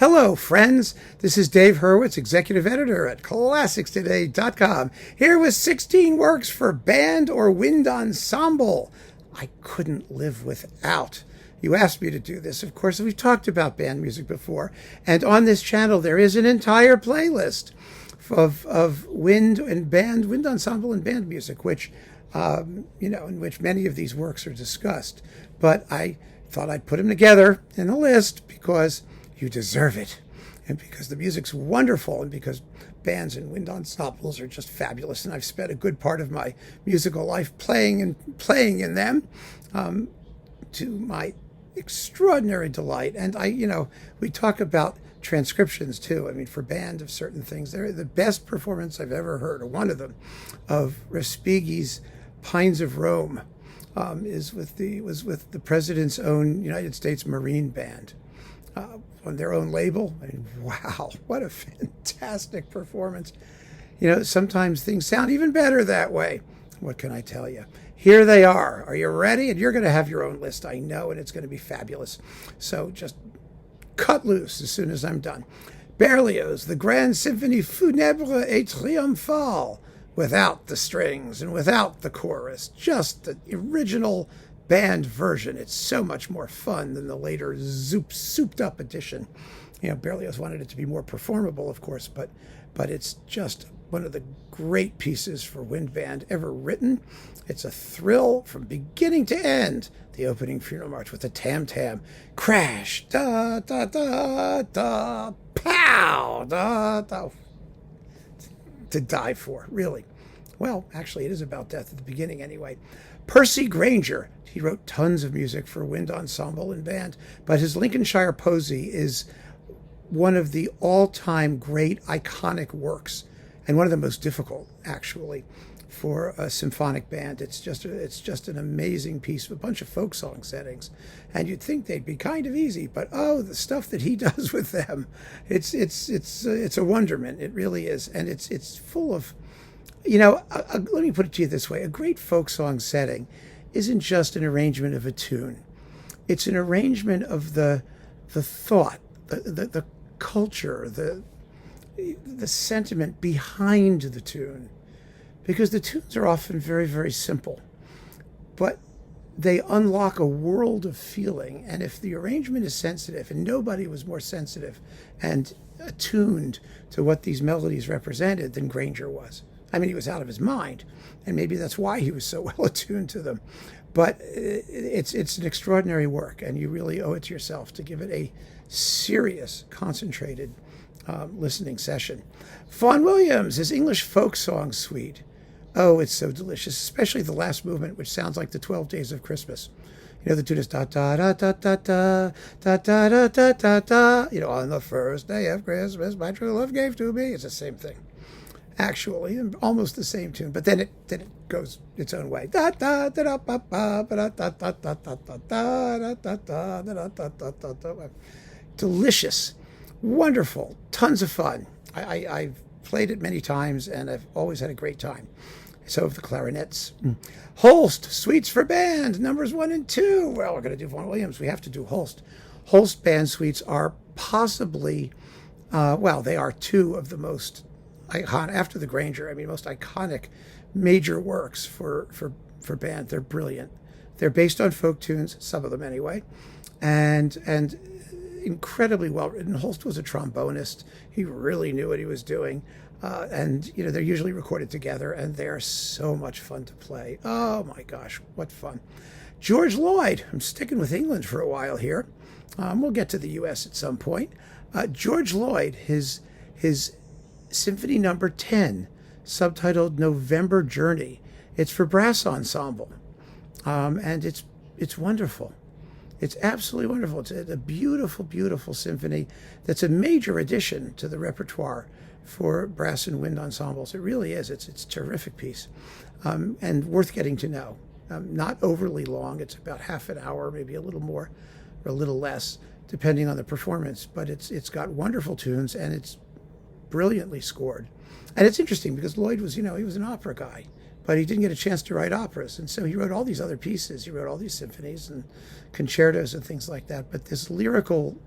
Hello, friends. This is Dave Hurwitz, executive editor at ClassicsToday.com, here with 16 works for band or wind ensemble I couldn't live without. You asked me to do this. Of course, we've talked about band music before, and on this channel there is an entire playlist of wind ensemble and band music, which in which many of these works are discussed. But I thought I'd put them together in a list because you deserve it, and because the music's wonderful, and because bands and wind ensembles are just fabulous, and I've spent a good part of my musical life playing in them, to my extraordinary delight. And we talk about transcriptions too. I mean, for band of certain things, they're the best performance I've ever heard, or one of them, of Respighi's Pines of Rome, was with the President's own United States Marine Band, on their own label. I mean, wow, what a fantastic performance. Sometimes things sound even better that way. What can I tell you? Here they are. Are you ready? And you're going to have your own list, I know, and it's going to be fabulous. So just cut loose as soon as I'm done. Berlioz, the Grande Symphonie funèbre et triumphale, without the strings and without the chorus, just the original band version. It's so much more fun than the later souped up edition. Berlioz wanted it to be more performable, of course, but it's just one of the great pieces for wind band ever written. It's a thrill from beginning to end. The opening funeral march with the tam-tam, crash, da da da da, pow, da da, to die for, really. Well, actually, it is about death at the beginning anyway. Percy Grainger, he wrote tons of music for wind ensemble and band, but his Lincolnshire Posy is one of the all-time great iconic works, and one of the most difficult, actually, for a symphonic band. It's just an amazing piece of a bunch of folk song settings, and you'd think they'd be kind of easy, but the stuff that he does with them, it's a wonderment. It really is, and it's full of, let me put it to you this way: a great folk song setting isn't just an arrangement of a tune; it's an arrangement of the thought, the culture, the sentiment behind the tune. Because the tunes are often very, very simple, but they unlock a world of feeling. And if the arrangement is sensitive, and nobody was more sensitive and attuned to what these melodies represented than Grainger was. I mean, he was out of his mind, and maybe that's why he was so well attuned to them. But it's an extraordinary work, and you really owe it to yourself to give it a serious, concentrated listening session. Vaughan Williams, his English folk song suite. Oh, it's so delicious, especially the last movement, which sounds like the 12 Days of Christmas. The tune is da da da da da da da da da da da da. On the first day of Christmas, my true love gave to me. It's the same thing, actually, and almost the same tune. But then it goes its own way. Da da da da da da da da da da da da da da da da. Delicious, wonderful, tons of fun. I've played it many times, and I've always had a great time. So have the clarinets. Holst, Suites for Band, numbers 1 and 2. Well, we're going to do Vaughan Williams. We have to do Holst. Holst band suites are possibly, they are two of the most iconic, after the Grainger, most iconic major works for band. They're brilliant. They're based on folk tunes, some of them anyway, and incredibly well written. Holst was a trombonist. He really knew what he was doing. And they're usually recorded together, and they're so much fun to play. Oh my gosh, what fun. George Lloyd, I'm sticking with England for a while here. We'll get to the US at some point. George Lloyd, his Symphony No. 10, subtitled November Journey. It's for brass ensemble, and it's wonderful. It's absolutely wonderful. It's a beautiful, beautiful symphony that's a major addition to the repertoire for brass and wind ensembles. It really is. It's a terrific piece, and worth getting to know. Not overly long. It's about half an hour, maybe a little more or a little less, depending on the performance. But it's got wonderful tunes, and it's brilliantly scored. And it's interesting because Lloyd was, he was an opera guy, but he didn't get a chance to write operas. And so he wrote all these other pieces. He wrote all these symphonies and concertos and things like that. But this lyrical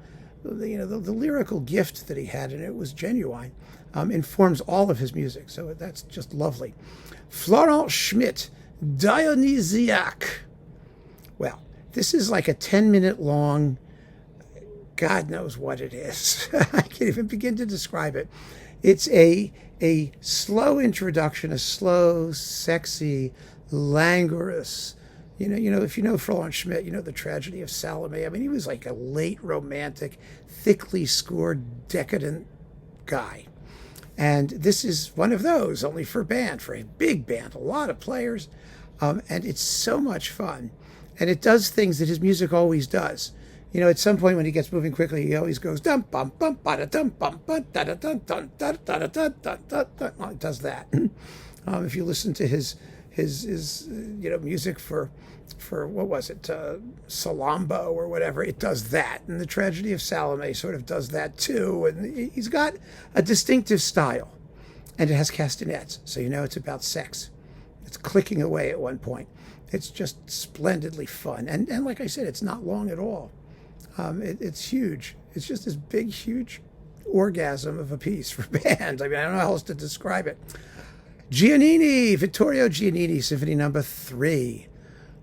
the lyrical gift that he had, and it was genuine, informs all of his music. So that's just lovely. Florent Schmitt Dionysiaques. Well, this is like a 10-minute long, God knows what it is. I can't even begin to describe it. It's a slow introduction, a slow, sexy, languorous, if you know Florent Schmitt, you know the tragedy of Salome. I mean, he was like a late romantic, thickly scored, decadent guy. And this is one of those, only for band, for a big band, a lot of players. And it's so much fun. And it does things that his music always does. At some point when he gets moving quickly, he always goes dum bum bum ba da dum bum ba da da dum dum da da da da da da da. Well, it does that. If you listen to his music for what was it, Salambo or whatever, it does that. And the Tragedy of Salome sort of does that too. And he's got a distinctive style, and it has castanets, so it's about sex. It's clicking away at one point. It's just splendidly fun, and like I said, it's not long at all. It's huge. It's just this big, huge orgasm of a piece for band. I mean, I don't know how else to describe it. Giannini, Vittorio Giannini, Symphony No. 3.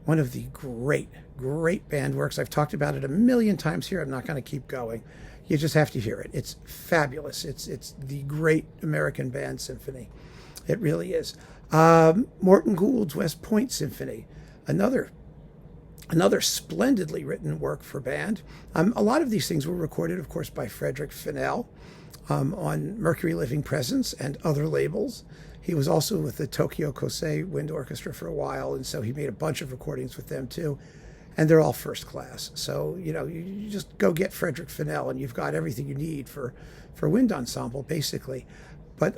One of the great, great band works. I've talked about it a million times here. I'm not going to keep going. You just have to hear it. It's fabulous. It's the great American band symphony. It really is. Morton Gould's West Point Symphony, another splendidly written work for band. A lot of these things were recorded, of course, by Frederick Fennell on Mercury Living Presence and other labels. He was also with the Tokyo Kosei Wind Orchestra for a while, and so he made a bunch of recordings with them too. And they're all first class. So, you just go get Frederick Fennell and you've got everything you need for wind ensemble, basically. But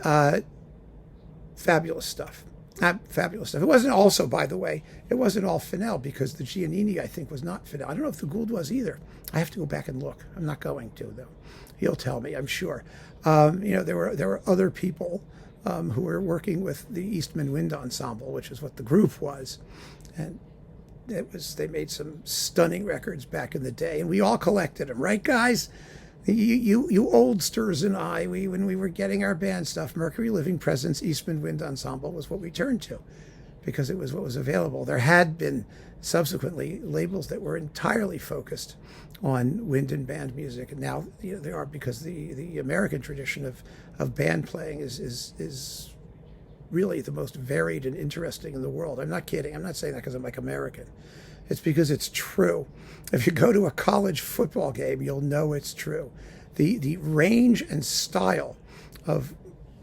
fabulous stuff. Fabulous stuff. It wasn't also, by the way, it wasn't all Fennell, because the Giannini, I think, was not Fennell. I don't know if the Gould was either. I have to go back and look. I'm not going to, though. He'll tell me, I'm sure. There were other people who were working with the Eastman Wind Ensemble, which is what the group was. And they made some stunning records back in the day, and we all collected them, right, guys? You oldsters and I, when we were getting our band stuff, Mercury Living Presence, Eastman Wind Ensemble was what we turned to, because it was what was available. There had been subsequently labels that were entirely focused on wind and band music, and now they are, because the American tradition of band playing is really the most varied and interesting in the world. I'm not kidding. I'm not saying that because I'm like American. It's because it's true. If you go to a college football game, you'll know it's true. The range and style of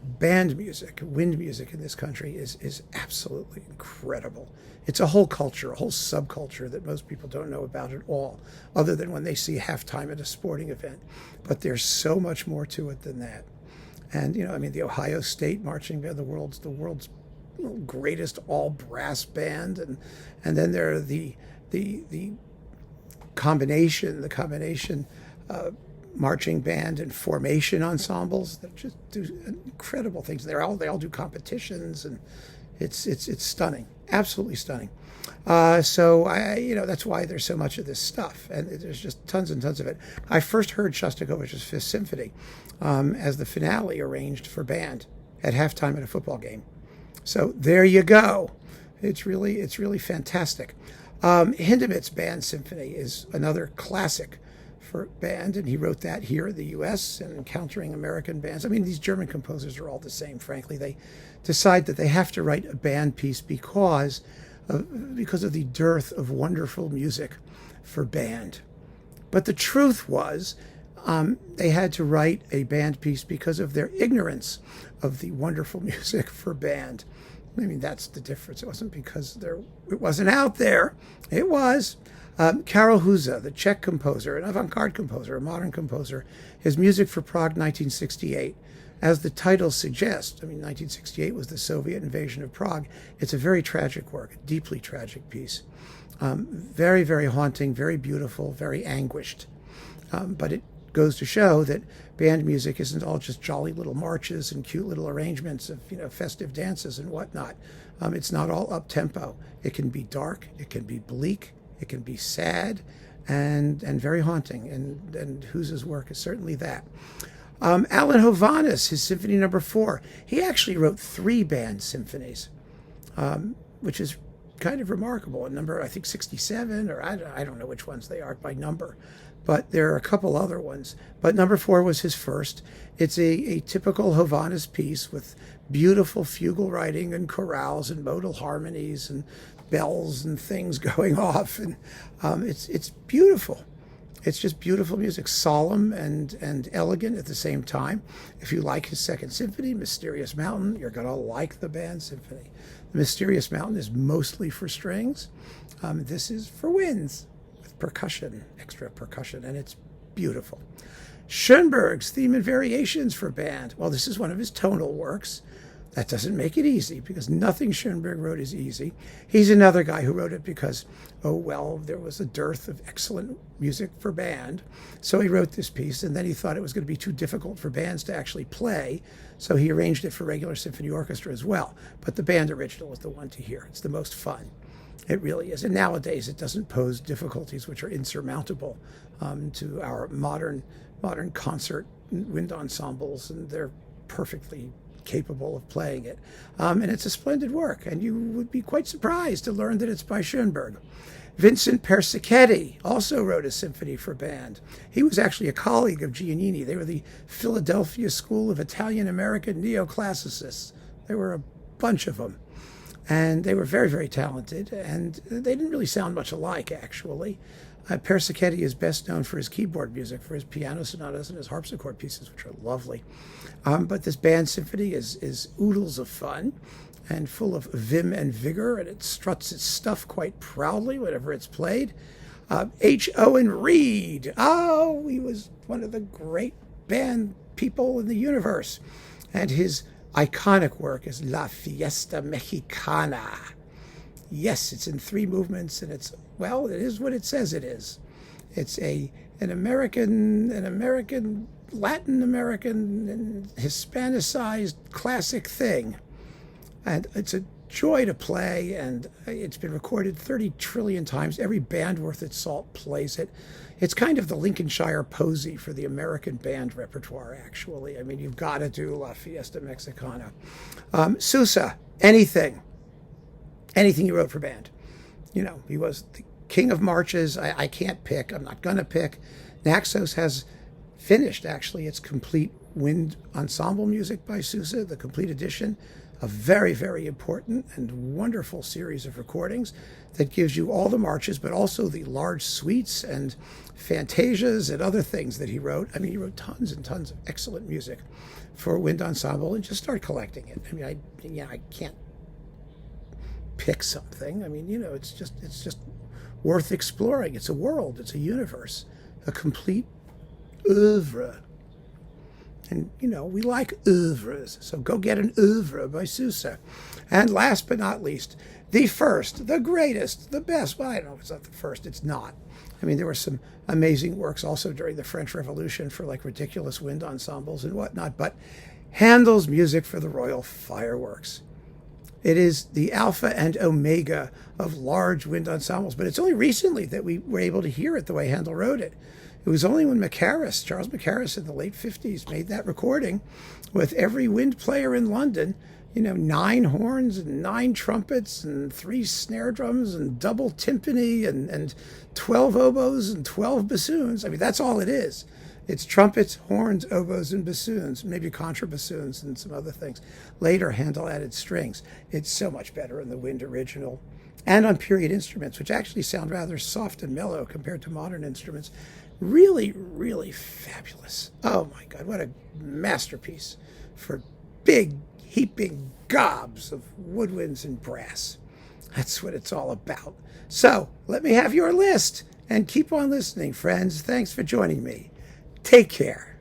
band music, wind music in this country is absolutely incredible. It's a whole culture, a whole subculture that most people don't know about at all, other than when they see halftime at a sporting event. But there's so much more to it than that. And, the Ohio State Marching Band, the world's greatest all brass band, and then there are the combination marching band and formation ensembles that just do incredible things. They all do competitions, and it's stunning, absolutely stunning. So that's why there's so much of this stuff, and there's just tons and tons of it. I first heard Shostakovich's Fifth Symphony as the finale arranged for band at halftime at a football game. So there you go. It's really fantastic. Hindemith's Band Symphony is another classic for band, and he wrote that here in the U.S. and encountering American bands. I mean, these German composers are all the same, frankly. They decide that they have to write a band piece because of the dearth of wonderful music for band. But the truth was, they had to write a band piece because of their ignorance of the wonderful music for band. I mean, that's the difference. It wasn't because it wasn't out there. It was. Karel Husa, the Czech composer, an avant-garde composer, a modern composer, his music for Prague 1968. As the title suggests, 1968 was the Soviet invasion of Prague. It's a very tragic work, a deeply tragic piece. Very, very haunting, very beautiful, very anguished. But it goes to show that band music isn't all just jolly little marches and cute little arrangements of festive dances and whatnot. It's not all up tempo. It can be dark. It can be bleak. It can be sad. and very haunting. And Husa's work is certainly that. Alan Hovhannes, his Symphony No. 4, he actually wrote 3 band symphonies, which is kind of remarkable. Number, I think, 67, or I don't know which ones they are by number, but there are a couple other ones. But No. 4 was his first. It's a typical Hovhannes piece with beautiful fugal writing and chorales and modal harmonies and bells and things going off, and it's beautiful. It's just beautiful music, solemn and elegant at the same time. If you like his second symphony, Mysterious Mountain, you're going to like the band symphony. The Mysterious Mountain is mostly for strings. This is for winds with percussion, extra percussion, and it's beautiful. Schoenberg's Theme and Variations for Band. Well, this is one of his tonal works. That doesn't make it easy, because nothing Schoenberg wrote is easy. He's another guy who wrote it because, oh, well, there was a dearth of excellent music for band. So he wrote this piece, and then he thought it was going to be too difficult for bands to actually play. So he arranged it for regular symphony orchestra as well. But the band original is the one to hear. It's the most fun. It really is. And nowadays it doesn't pose difficulties which are insurmountable to our modern concert wind ensembles, and they're perfectly capable of playing it. And it's a splendid work, and you would be quite surprised to learn that it's by Schoenberg. Vincent Persichetti also wrote a symphony for band. He was actually a colleague of Giannini. They were the Philadelphia School of Italian-American neoclassicists. There were a bunch of them, and they were very, very talented, and they didn't really sound much alike, actually. Persichetti is best known for his keyboard music, for his piano sonatas and his harpsichord pieces, which are lovely. But this band symphony is oodles of fun and full of vim and vigor, and it struts its stuff quite proudly whenever it's played. H. Owen Reed. Oh, he was one of the great band people in the universe. And his iconic work is La Fiesta Mexicana. Yes, it's in 3 movements, and it is what it says it is. It's an American, Latin American, and Hispanicized classic thing. And it's a joy to play, and it's been recorded 30 trillion times. Every band worth its salt plays it. It's kind of the Lincolnshire Posy for the American band repertoire, actually. I mean, you've got to do La Fiesta Mexicana. Sousa, anything he wrote for band. You know, he was the king of marches. I can't pick. I'm not going to pick. Naxos has finished, actually, its complete wind ensemble music by Sousa, the complete edition. A very, very important and wonderful series of recordings that gives you all the marches, but also the large suites and fantasias and other things that he wrote. I mean, he wrote tons and tons of excellent music for wind ensemble, and just start collecting it. I mean, I can't pick something. I mean, you know, it's just worth exploring. It's a world. It's a universe. A complete oeuvre. And, you know, we like oeuvres, so go get an oeuvre by Sousa. And last but not least, the first, the greatest, the best. Well, I don't know if it's not the first. It's not. I mean, there were some amazing works also during the French Revolution for, like, ridiculous wind ensembles and whatnot, but Handel's music for the Royal Fireworks. It is the alpha and omega of large wind ensembles, but it's only recently that we were able to hear it the way Handel wrote it. It was only when Charles Mackerras in the late 50s made that recording with every wind player in London, you know, 9 horns and 9 trumpets and 3 snare drums and double timpani and 12 oboes and 12 bassoons. I mean, that's all it is. It's trumpets, horns, oboes, and bassoons, maybe contrabassoons and some other things. Later, Handel added strings. It's so much better in the wind original and on period instruments, which actually sound rather soft and mellow compared to modern instruments. Really, really fabulous. Oh my God, what a masterpiece for big, heaping gobs of woodwinds and brass. That's what it's all about. So let me have your list, and keep on listening, friends. Thanks for joining me. Take care.